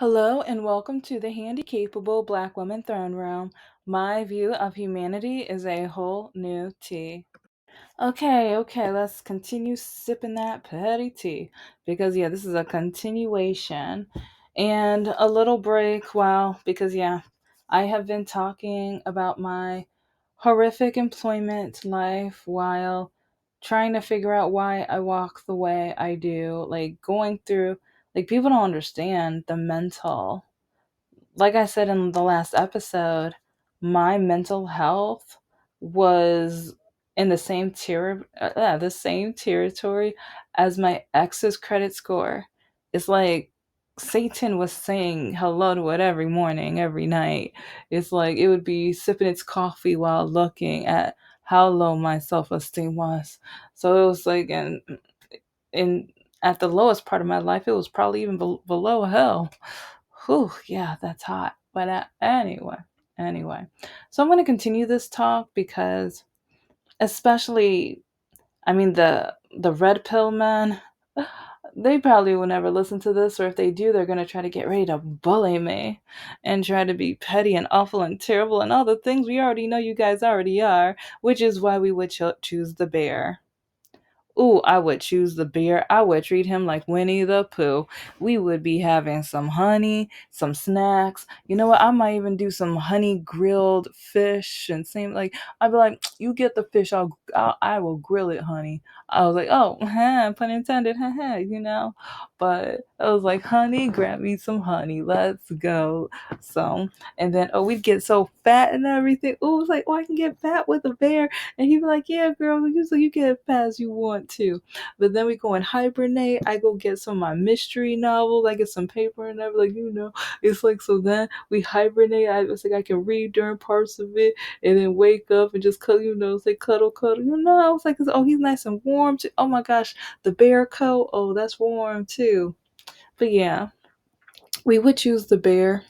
Hello and welcome to the Handicapable Black Woman Throne Room. My view of humanity is a whole new tea. Okay, let's continue sipping that petty tea because, this is a continuation and a little break. Because, I have been talking about my horrific employment life while trying to figure out why I walk the way I do, like going through, like, people don't understand the mental, like I said in the last episode, my mental health was in the same territory as my ex's credit score. It's like Satan was saying hello to it every morning, every night. It's like it would be sipping its coffee while looking at how low my self-esteem was. So it was like, in at the lowest part of my life, it was probably even below hell. Whew, yeah, that's hot. But anyway. So I'm going to continue this talk because, especially, I mean, the red pill men, they probably will never listen to this, or if they do, they're going to try to get ready to bully me and try to be petty and awful and terrible and all the things we already know you guys already are, which is why we would choose the bear. Ooh, I would choose the bear. I would treat him like Winnie the Pooh. We would be having some honey, some snacks. You know what? I might even do some honey grilled fish and same, like, I'd be like, you get the fish, I will grill it, honey. I was like, oh, pun intended, you know. But I was like, honey, grab me some honey. Let's go. So, and then we'd get so fat and everything. Ooh, it's like, oh, I can get fat with a bear. And he'd be like, yeah, girl, you get as fast as you want to. But then we go and hibernate. I go get some of my mystery novels. I get some paper and everything, It's like, so then we hibernate. It's like I can read during parts of it and then wake up and just cuddle, it's like cuddle. I was like, oh, he's nice and warm too. Oh my gosh, the bear coat. Oh, that's warm too. But yeah, we would choose the bear.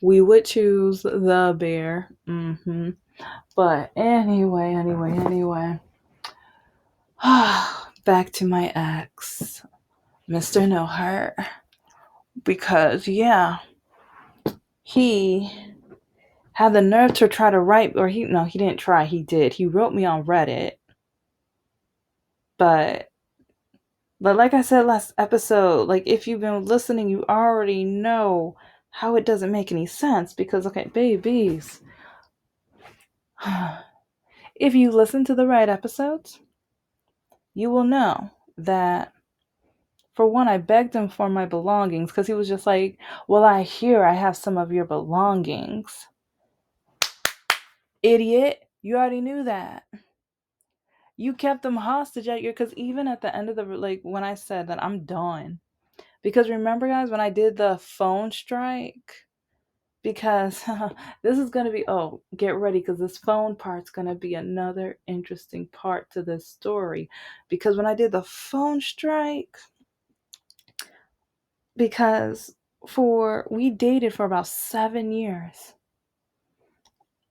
We would choose the bear. But anyway. Back to my ex, Mr. No Heart. Because, he had the nerve to try to write, or he didn't try, he did. He wrote me on Reddit. But like I said last episode, like, if you've been listening, you already know how it doesn't make any sense. Because, okay, babies, if you listen to the right episodes, you will know that, for one, I begged him for my belongings because he was just like, well, I hear I have some of your belongings. Idiot. You already knew that. You kept them hostage because even at the end of like, when I said that I'm done. Because remember, guys, when I did the phone strike? Because this is going to be, get ready, because this phone part's going to be another interesting part to this story. Because when I did the phone strike, because we dated for about 7 years.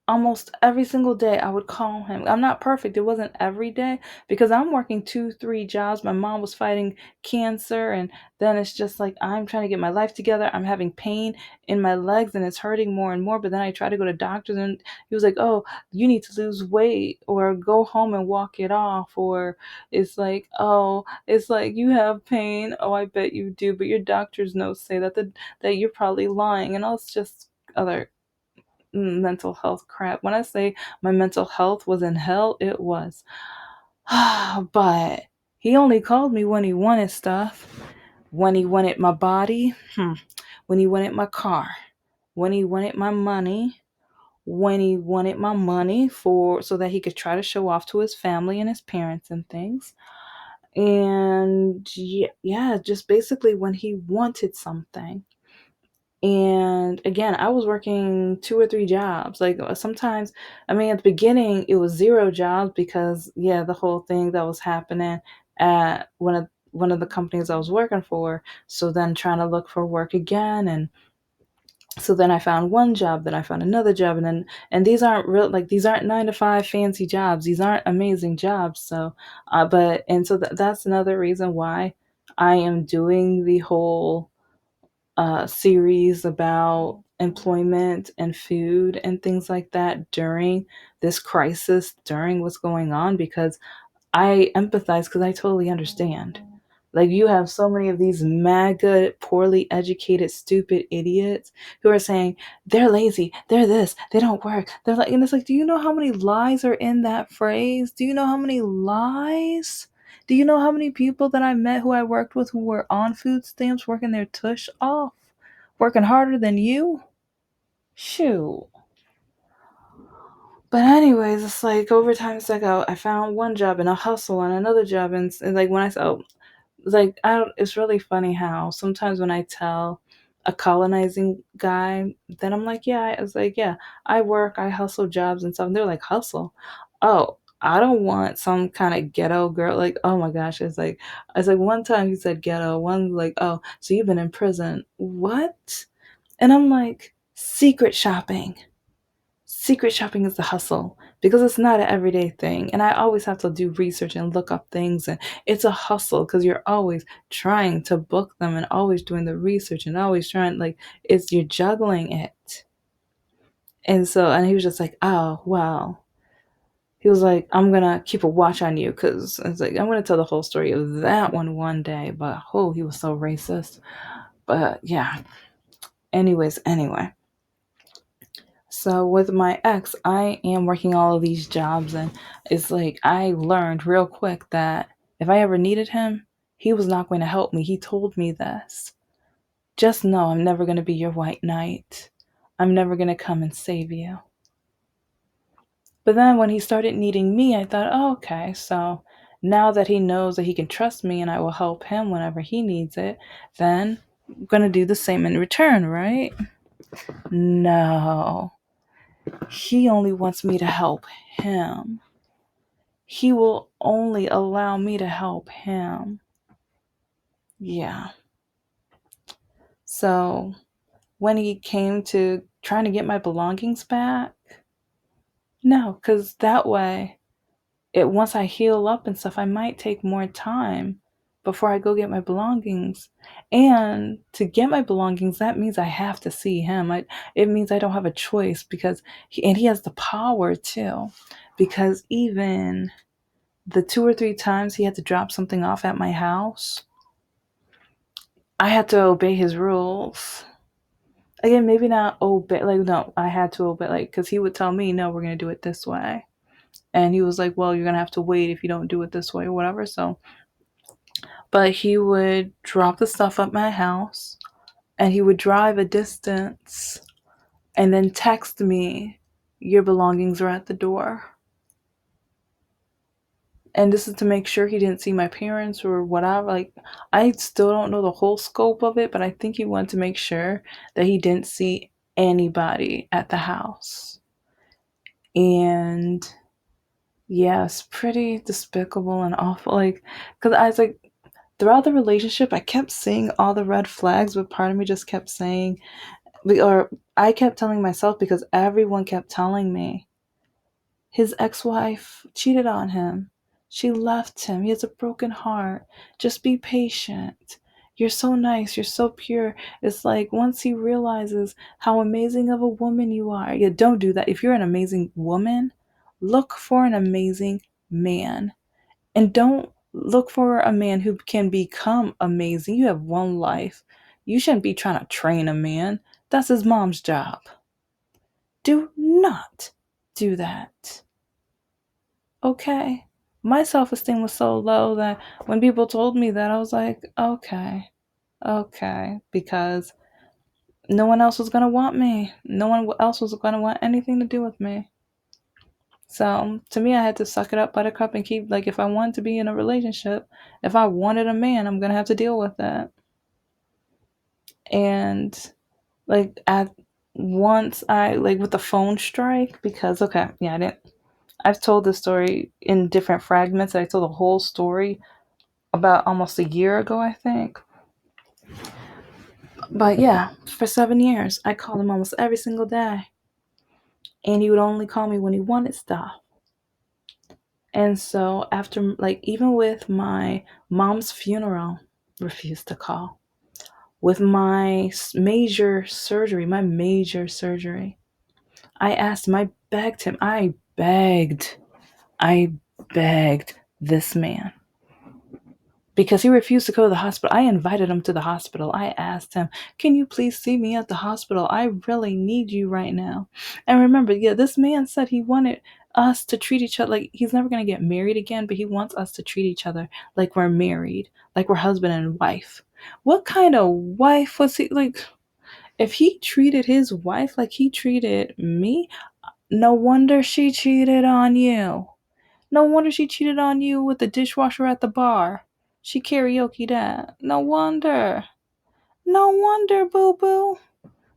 Almost every single day I would call him. I'm not perfect. It wasn't every day because I'm working 2, 3 jobs. My mom was fighting cancer, and then it's just like I'm trying to get my life together. I'm having pain in my legs and it's hurting more and more. But then I try to go to doctors and he was like, oh, you need to lose weight or go home and walk it off. Or it's like, oh, it's like you have pain. Oh, I bet you do. But your doctor's notes say that you're probably lying. And all it's just other mental health crap. When I say my mental health was in hell, it was. But he only called me when he wanted stuff. When he wanted my body, when he wanted my car, when he wanted my money, when he wanted my money for so that he could try to show off to his family and his parents and things. And yeah, just basically when he wanted something. And again, I was working 2 or 3 jobs. Like, sometimes, I mean, at the beginning, it was 0 jobs because, the whole thing that was happening at one of the companies I was working for. So then trying to look for work again, and so then I found one job, then I found another job, and these aren't real, like, these aren't 9 to 5 fancy jobs. These aren't amazing jobs. So, that's another reason why I am doing the whole series about employment and food and things like that during this crisis, during what's going on, because I empathize because I totally understand. Like, you have so many of these MAGA, poorly educated, stupid idiots who are saying they're lazy, they're this, they don't work. They're like, and it's like, do you know how many lies are in that phrase? Do you know how many lies? Do you know how many people that I met who I worked with who were on food stamps working their tush off, working harder than you? Shoot. But anyways, it's like over time, it's like I found one job and a hustle and another job, and like when I saw, like, I don't, it's really funny how sometimes when I tell a colonizing guy, then I'm like, yeah, I was like, yeah, I work, I hustle jobs and stuff. And they're like, hustle? Oh, I don't want some kind of ghetto girl. Like, oh my gosh, it's like one time you said ghetto, one like, oh, so you've been in prison? What? And I'm like, secret shopping. Secret shopping is the hustle because it's not an everyday thing. And I always have to do research and look up things. And it's a hustle because you're always trying to book them and always doing the research and always trying, like, it's, you're juggling it. And so, and he was just like, oh, well, he was like, I'm going to keep a watch on you because it's like, I'm going to tell the whole story of that one day. But oh, he was so racist. But yeah. Anyway. So with my ex, I am working all of these jobs, and it's like I learned real quick that if I ever needed him, he was not going to help me. He told me this. Just know I'm never going to be your white knight. I'm never going to come and save you. But then when he started needing me, I thought, oh, okay, so now that he knows that he can trust me and I will help him whenever he needs it, then I'm going to do the same in return, right? No. He only wants me to help him. He will only allow me to help him. Yeah. So when he came to trying to get my belongings back, no, because that way, it once I heal up and stuff, I might take more time before I go get my belongings. And to get my belongings, that means I have to see him. It means I don't have a choice because he has the power too. Because even the 2 or 3 times he had to drop something off at my house, I had to obey his rules. Again, maybe not obey, like, no, I had to obey, like, because he would tell me, no, we're going to do it this way. And he was like, well, you're going to have to wait if you don't do it this way or whatever. So, but he would drop the stuff at my house and he would drive a distance and then text me, your belongings are at the door. And this is to make sure he didn't see my parents or whatever. Like, I still don't know the whole scope of it, but I think he wanted to make sure that he didn't see anybody at the house. And yes, pretty despicable and awful. Like, because I was like, throughout the relationship, I kept seeing all the red flags, but part of me just kept saying, or I kept telling myself because everyone kept telling me, his ex-wife cheated on him. She left him. He has a broken heart. Just be patient. You're so nice. You're so pure. It's like once he realizes how amazing of a woman you are. Yeah, don't do that. If you're an amazing woman, look for an amazing man. And don't look for a man who can become amazing. You have one life. You shouldn't be trying to train a man. That's his mom's job. Do not do that. Okay. My self esteem was so low that when people told me that, I was like, okay, because no one else was going to want me. No one else was going to want anything to do with me. So to me, I had to suck it up, buttercup, and keep, like, if I wanted to be in a relationship, if I wanted a man, I'm going to have to deal with that. And like at once I, like, with the phone strike, because, okay, yeah, I've told this story in different fragments. I told the whole story about almost a year ago, I think. But yeah, for 7 years, I called him almost every single day. And he would only call me when he wanted stuff. And so after, like, even with my mom's funeral, refused to call. with my major surgery. I asked him, I begged this man because he refused to go to the hospital. I invited him to the hospital. I asked him, "Can you please see me at the hospital? I really need you right now." And remember, yeah, this man said he wanted us to treat each other like he's never going to get married again, but he wants us to treat each other like we're married, like we're husband and wife. What kind of wife was he like? If he treated his wife like he treated me, no wonder she cheated on you. No wonder she cheated on you with the dishwasher at the bar. She karaoke that. No wonder. No wonder, boo boo.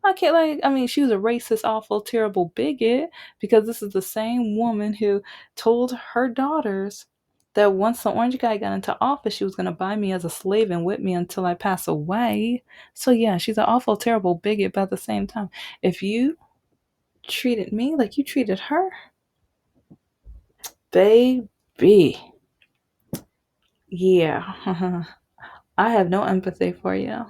I can't she was a racist, awful, terrible bigot because this is the same woman who told her daughters that once the orange guy got into office, she was going to buy me as a slave and whip me until I pass away. So, yeah, she's an awful, terrible bigot, but at the same time, if you treated me like you treated her, baby, yeah, I have no empathy for you.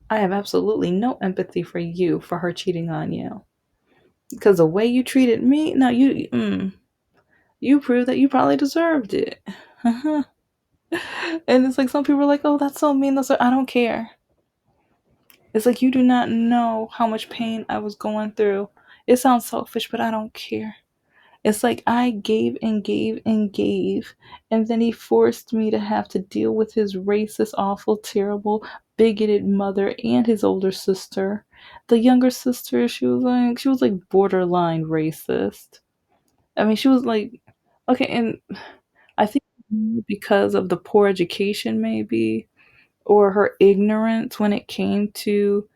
I have absolutely no empathy for you for her cheating on you. Because the way you treated me, no, you proved that you probably deserved it. And it's like some people are like, oh, that's so mean. I don't care. It's like you do not know how much pain I was going through. It sounds selfish, but I don't care. It's like I gave and gave and gave, and then he forced me to have to deal with his racist, awful, terrible, bigoted mother and his older sister. The younger sister, she was like borderline racist. I mean, she was like, okay, and I think because of the poor education, maybe, or her ignorance when it came to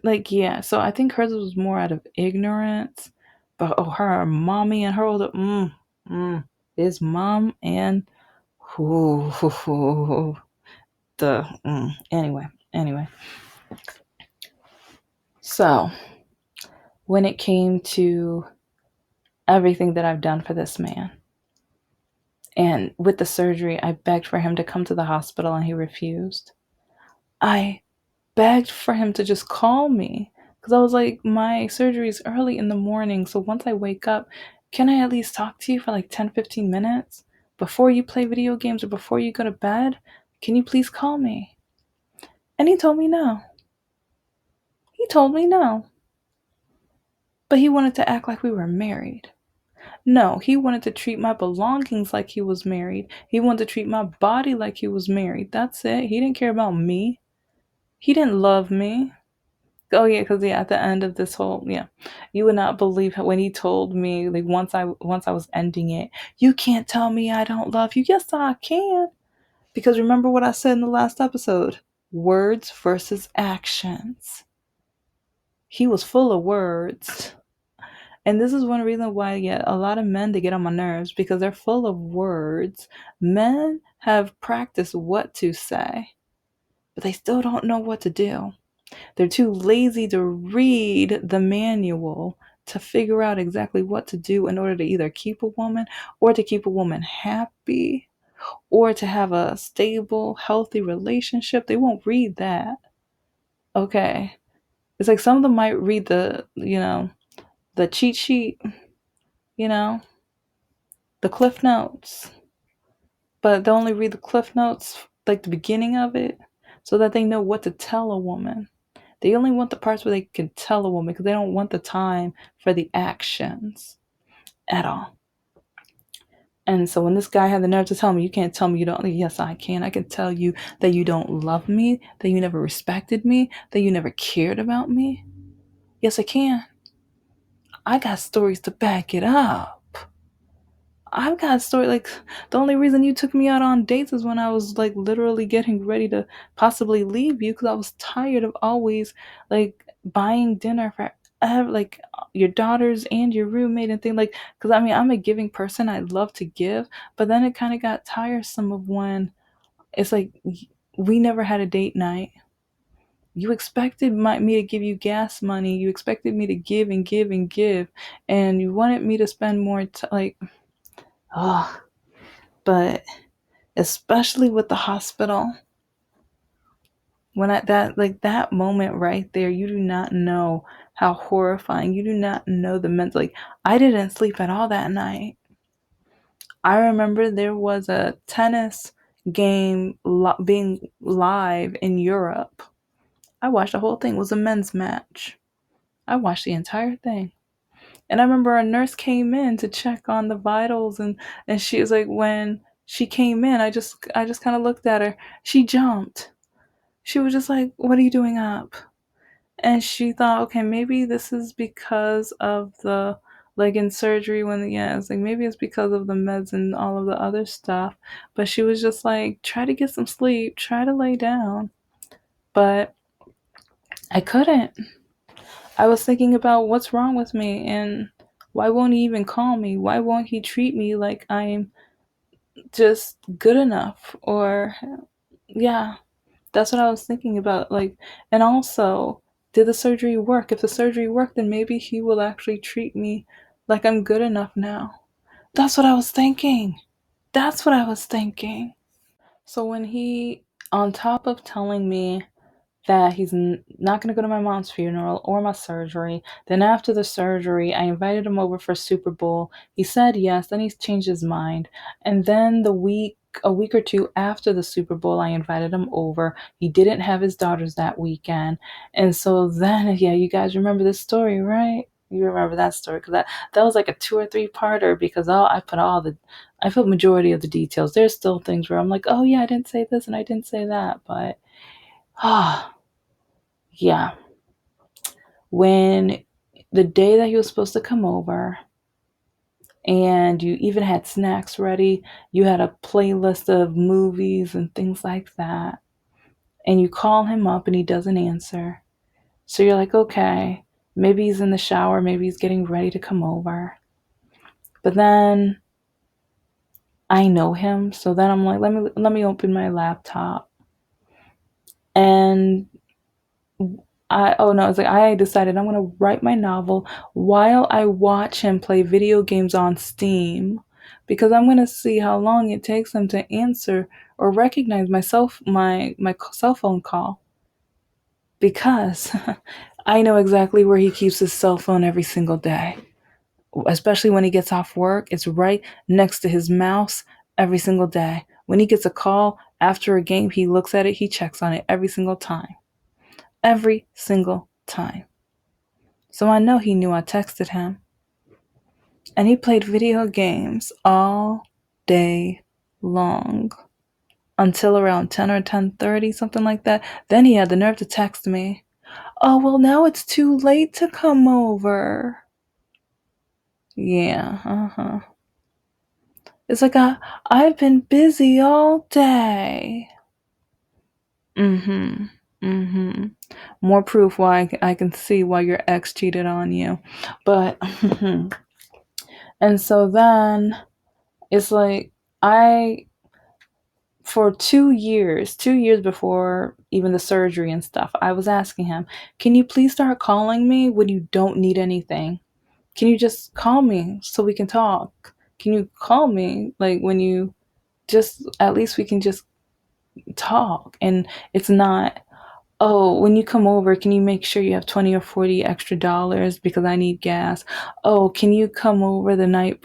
yeah, so I think hers was more out of ignorance. But oh, her mommy and her older mm, his mom and who the anyway. So when it came to everything that I've done for this man, and with the surgery, I begged for him to come to the hospital and he refused. I begged for him to just call me because I was like, my surgery is early in the morning. So once I wake up, can I at least talk to you for like 10, 15 minutes before you play video games or before you go to bed? Can you please call me? And he told me no. He told me no. But he wanted to act like we were married. No, he wanted to treat my belongings like he was married. He wanted to treat my body like he was married. That's it. He didn't care about me. He didn't love me. Oh yeah, because yeah, at the end of this whole you would not believe when he told me like once I was ending it, you can't tell me I don't love you. Yes, I can. Because remember what I said in the last episode: words versus actions. He was full of words. And this is one reason why, yeah, a lot of men they get on my nerves because they're full of words. Men have practiced what to say, but they still don't know what to do. They're too lazy to read the manual to figure out exactly what to do in order to either keep a woman or to keep a woman happy or to have a stable, healthy relationship. They won't read that. Okay. It's like some of them might read the cheat sheet, you know, the cliff notes, but they only read the cliff notes, like the beginning of it, so that they know what to tell a woman. They only want the parts where they can tell a woman because they don't want the time for the actions at all. And so when this guy had the nerve to tell me, you can't tell me you don't, yes, I can. I can tell you that you don't love me, that you never respected me, that you never cared about me. Yes, I can. I got stories to back it up. I've got a story like the only reason you took me out on dates is when I was like literally getting ready to possibly leave you because I was tired of always like buying dinner for like your daughters and your roommate and thing like because I mean I'm a giving person. I love to give, but then it kind of got tiresome of when it's like we never had a date night. You expected me to give you gas money. You expected me to give and give and give, and you wanted me to spend more like oh. But especially with the hospital, When I that moment right there, you do not know how horrifying. You do not know the mental. Like, I didn't sleep at all that night. I remember there was a tennis game being live in Europe. I watched the whole thing. It was a men's match. I watched the entire thing. And I remember a nurse came in to check on the vitals, and she was like, when she came in, I just kind of looked at her. She jumped. She was just like, "What are you doing up?" And she thought, okay, maybe this is because of the, like, in surgery, when, yeah, it's like maybe it's because of the meds and all of the other stuff. But she was just like, try to get some sleep, try to lay down. But I couldn't. I was thinking about what's wrong with me, and why won't he even call me? Why won't he treat me like I'm just good enough? Or, yeah, that's what I was thinking about. Like, and also, did the surgery work? If the surgery worked, then maybe he will actually treat me like I'm good enough now. That's what I was thinking. That's what I was thinking. So when he, on top of telling me that he's not going to go to my mom's funeral or my surgery. Then after the surgery, I invited him over for Super Bowl. He said yes, then he changed his mind. And then a week or two after the Super Bowl, I invited him over. He didn't have his daughters that weekend. And so then, yeah, you guys remember this story, right? You remember that story, because that was like a 2 or 3 parter, because I put majority of the details. There's still things where I'm like, oh yeah, I didn't say this and I didn't say that, but yeah, when the day that he was supposed to come over, and you even had snacks ready, you had a playlist of movies and things like that, and you call him up and he doesn't answer. So you're like, okay, maybe he's in the shower, maybe he's getting ready to come over. But then I know him, so then I'm like, let me open my laptop. And it's like, I decided I'm gonna write my novel while I watch him play video games on Steam, because I'm gonna see how long it takes him to answer or recognize my cell phone call, because I know exactly where he keeps his cell phone every single day, especially when he gets off work. It's right next to his mouse every single day. When he gets a call after a game, he looks at it, he checks on it every single time. Every single time. So I know he knew I texted him. And he played video games all day long until around 10 or 10:30, something like that. Then he had the nerve to text me, "Oh, well, now it's too late to come over." Yeah, uh-huh. It's like, I've been busy all day. Mm-hmm. Mm-hmm. More proof why I can see why your ex cheated on you. But and so then it's like, I for 2 years before even the surgery and stuff, I was asking him, "Can you please start calling me when you don't need anything? Can you just call me so we can talk? Can you call me like when you just, at least we can just talk, and it's not, oh, when you come over, can you make sure you have 20 or 40 extra dollars because I need gas? Oh, can you come over the night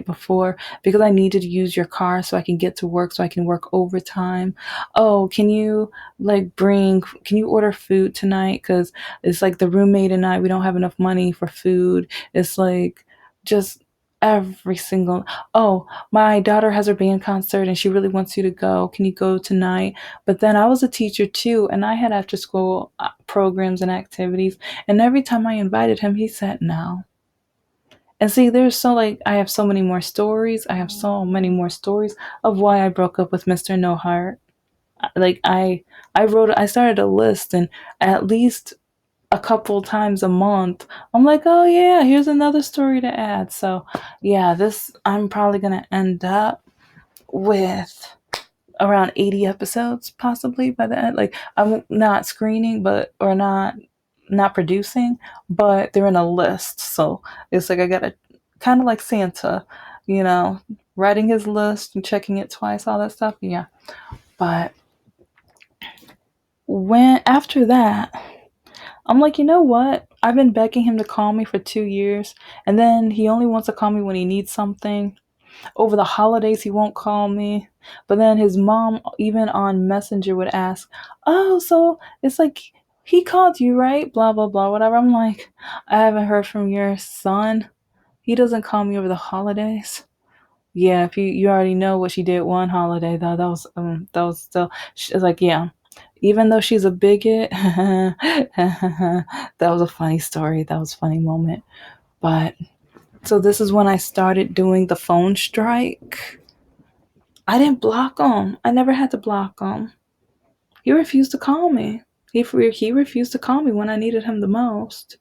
before because I needed to use your car so I can get to work, so I can work overtime? Oh, can you order food tonight, cuz it's like the roommate and I, we don't have enough money for food." It's like, just every single, "Oh, my daughter has her band concert and she really wants you to go. Can you go tonight?" But then I was a teacher too, and I had after school programs and activities. And every time I invited him, he said no. And see, I have so many more stories. I have so many more stories of why I broke up with Mr. No Heart. Like, I started a list, and at least a couple times a month, I'm like, oh yeah, here's another story to add. So yeah, I'm probably gonna end up with around 80 episodes possibly by the end. Like, I'm not screening, but or not producing, but they're in a list. So it's like I gotta, kind of like Santa, you know, writing his list and checking it twice, all that stuff. Yeah. But when after that, I'm like, you know what? I've been begging him to call me for 2 years, and then he only wants to call me when he needs something. Over the holidays, he won't call me. But then his mom, even on Messenger, would ask, "Oh, so it's like he called you, right? Blah, blah, blah, whatever." I'm like, "I haven't heard from your son. He doesn't call me over the holidays." Yeah, if you already know what she did one holiday though, that was still it's like, yeah. Even though she's a bigot, that was a funny story. That was a funny moment. But so this is when I started doing the phone strike. I didn't block him. I never had to block him. He refused to call me. He refused to call me when I needed him the most.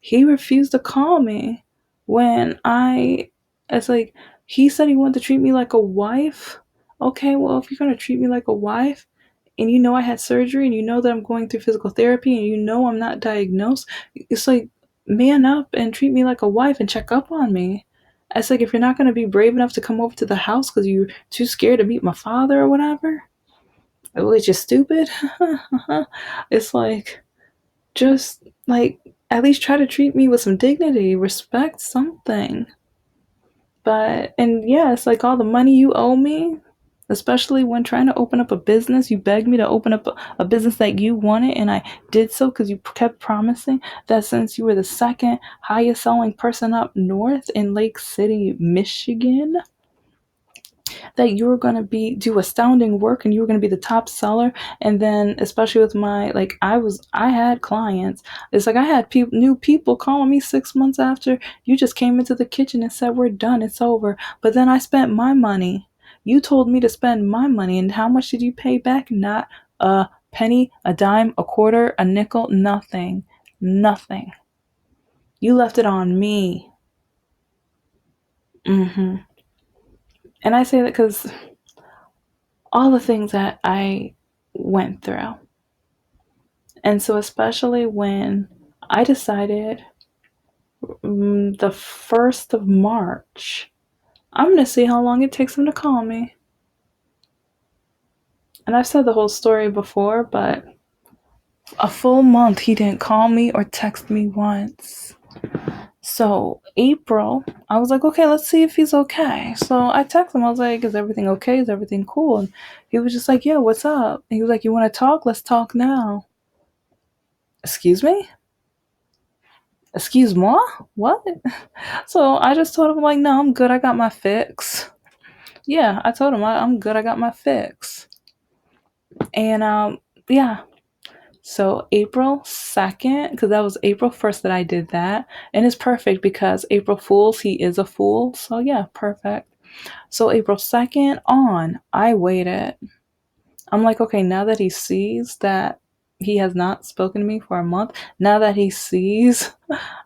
He refused to call me when it's like, he said he wanted to treat me like a wife. Okay, well, if you're going to treat me like a wife, and you know I had surgery, and you know that I'm going through physical therapy, and you know I'm not diagnosed, it's like, man up and treat me like a wife and check up on me. It's like, if you're not going to be brave enough to come over to the house because you're too scared to meet my father or whatever, which is stupid. It's like, just like, at least try to treat me with some dignity, respect something. But, and yeah, it's like all the money you owe me, especially when trying to open up a business. You begged me to open up a business that you wanted, and I did so because you kept promising that since you were the second highest selling person up north in Lake City, Michigan, that you were going to be do astounding work and you were going to be the top seller. And then especially with my, like, I had clients. It's like I had new people calling me 6 months after you just came into the kitchen and said, we're done, it's over. But then I spent my money. You told me to spend my money, and how much did you pay back? Not a penny, a dime, a quarter, a nickel, nothing. Nothing. You left it on me. And I say that because all the things that I went through. And so, especially when I decided, the 1st of March, I'm going to see how long it takes him to call me. And I've said the whole story before, but a full month he didn't call me or text me once. So, April, I was like, okay, let's see if he's okay. So I texted him. I was like, is everything okay? Is everything cool? And he was just like, yeah, what's up? And he was like, you want to talk? Let's talk now. Excuse me? Excuse moi? What? So I just told him, like, no, I'm good. I got my fix. Yeah, I told him I'm good. I got my fix. And yeah. So April 2nd, because that was April 1st that I did that. And it's perfect because April Fool's, he is a fool. So yeah, perfect. So April 2nd on, I waited. I'm like, okay, now that he sees that he has not spoken to me for a month, now that he sees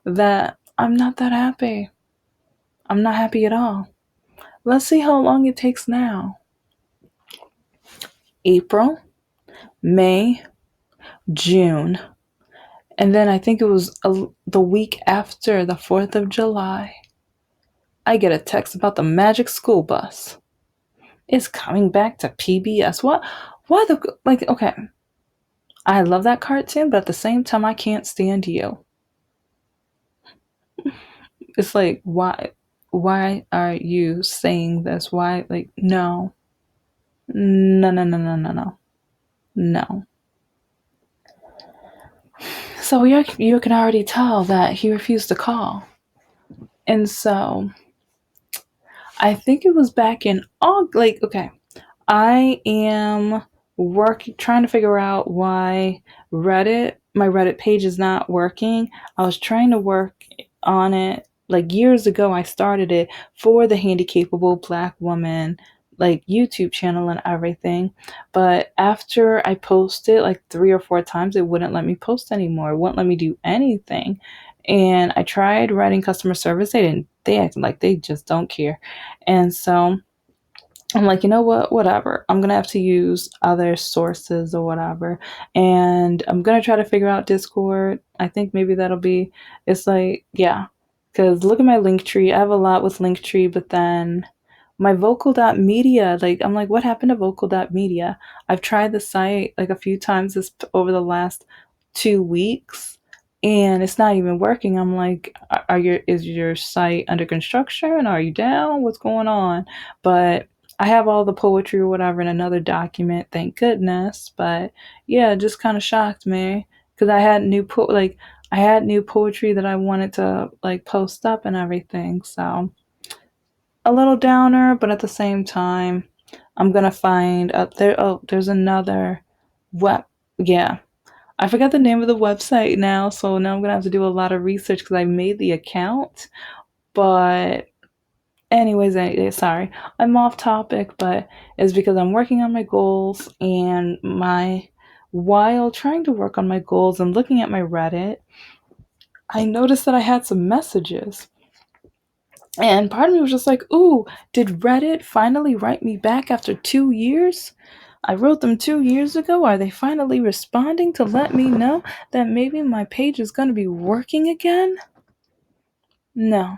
that I'm not that happy, I'm not happy at all. Let's see how long it takes now. April, May, June. And then I think it was the week after the 4th of July, I get a text about the magic school bus. It's coming back to PBS. What? Why the, like, okay. I love that cartoon, but at the same time, I can't stand you. It's like, why? Why are you saying this? Why? Like, no. No, no, no, no, no, no. No. So you can already tell that he refused to call. And so I think it was back in August. Like, okay, I am trying to figure out why my Reddit page is not working. I was trying to work on it like years ago. I started it for the Handicapable Black Woman, like, YouTube channel and everything. But after I posted like 3 or 4 times, it wouldn't let me post anymore. It wouldn't let me do anything. And I tried writing customer service. They acted like they just don't care. And so I'm like, you know what? Whatever. I'm going to have to use other sources or whatever. And I'm going to try to figure out Discord. I think maybe it's like, yeah. Because look at my link tree. I have a lot with link tree, but then my vocal.media, like I'm like, what happened to vocal.media? I've tried the site like a few times this over the last 2 weeks, and it's not even working. I'm like, is your site under construction? Are you down? What's going on? But I have all the poetry or whatever in another document, thank goodness. But yeah, it just kind of shocked me because I had new poetry that I wanted to like post up and everything. So a little downer, but at the same time, I'm gonna find up there. Oh, there's another web. Yeah, I forgot the name of the website now, so now I'm gonna have to do a lot of research because I made the account. But sorry, I'm off topic, but it's because I'm working on my goals and my while trying to work on my goals and looking at my Reddit, I noticed that I had some messages. And part of me was just like, ooh, did Reddit finally write me back after 2 years? I wrote them 2 years ago. Are they finally responding to let me know that maybe my page is going to be working again? No,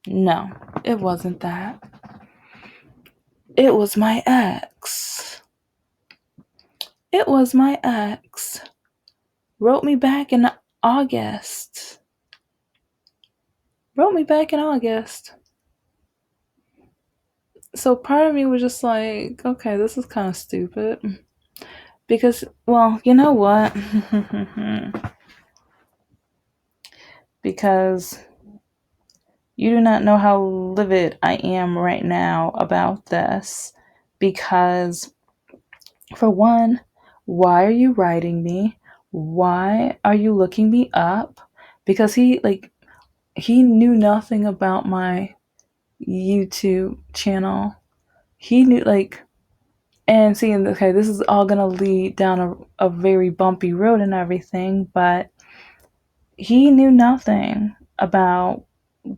no, it wasn't that. It was my ex. It was my ex. Wrote me back in August. Wrote me back in August. So part of me was just like, okay, this is kind of stupid. Because, well, you know what? Because you do not know how livid I am right now about this. Because, for one, why are you writing me? Why are you looking me up? Because he knew nothing about my YouTube channel. He knew, and seeing, okay, this is all gonna lead down a very bumpy road and everything, but he knew nothing about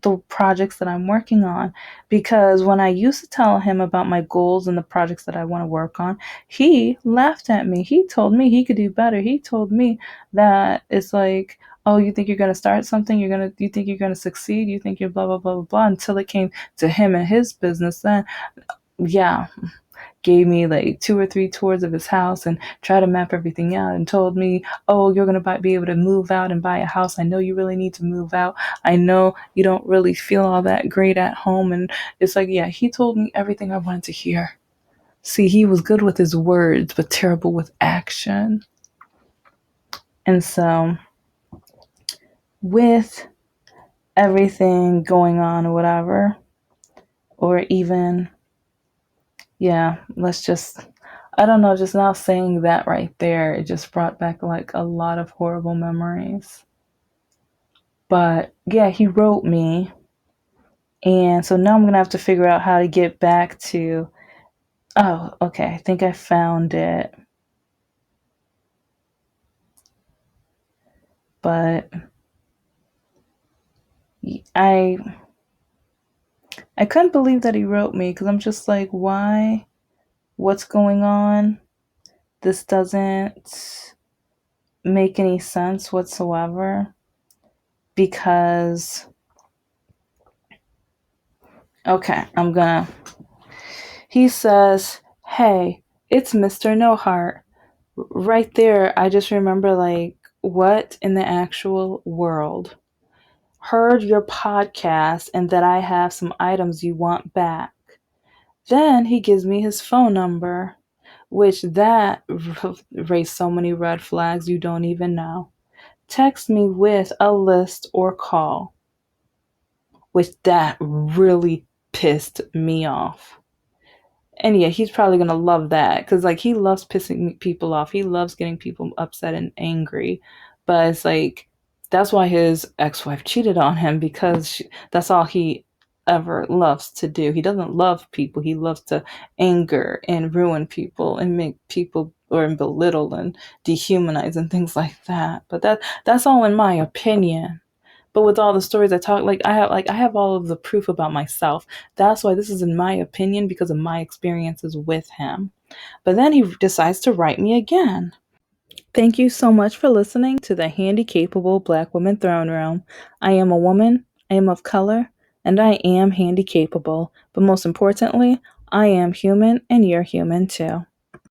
the projects that I'm working on, because when I used to tell him about my goals and the projects that I want to work on, he laughed at me. He told me he could do better. He told me that it's like, oh, you think you're going to start something? You think you're going to succeed? You think you're blah, blah, blah, blah, blah, until it came to him and his business. Then, yeah, gave me like 2 or 3 tours of his house and tried to map everything out and told me, oh, you're going to be able to move out and buy a house. I know you really need to move out. I know you don't really feel all that great at home. And it's like, yeah, he told me everything I wanted to hear. See, he was good with his words, but terrible with action. And so, with everything going on or whatever, or even, yeah, I don't know, just now saying that right there, it just brought back like a lot of horrible memories. But yeah, he wrote me. And so now I'm going to have to figure out how to get back to, oh, okay, I think I found it. But I I couldn't believe that he wrote me, because I'm just like, why? What's going on? This doesn't make any sense whatsoever. Because, okay, he says, hey, it's Mr. No Heart. Right there, I just remember, like, what in the actual world? Heard your podcast and that I have some items you want back. Then he gives me his phone number, which that raised so many red flags you don't even know. Text me with a list or call, which that really pissed me off. And yeah, he's probably gonna love that, because like he loves pissing people off. He loves getting people upset and angry. But it's like, that's why his ex-wife cheated on him, because that's all he ever loves to do. He doesn't love people. He loves to anger and ruin people and make people, or belittle and dehumanize and things like that. But that's all in my opinion. But with all the stories I talk, I have all of the proof about myself. That's why this is in my opinion, because of my experiences with him. But then he decides to write me again. Thank you so much for listening to the Handicapable Black Woman Throne Room. I am a woman. I am of color. and I am handy capable, but most importantly, I am human and you're human too.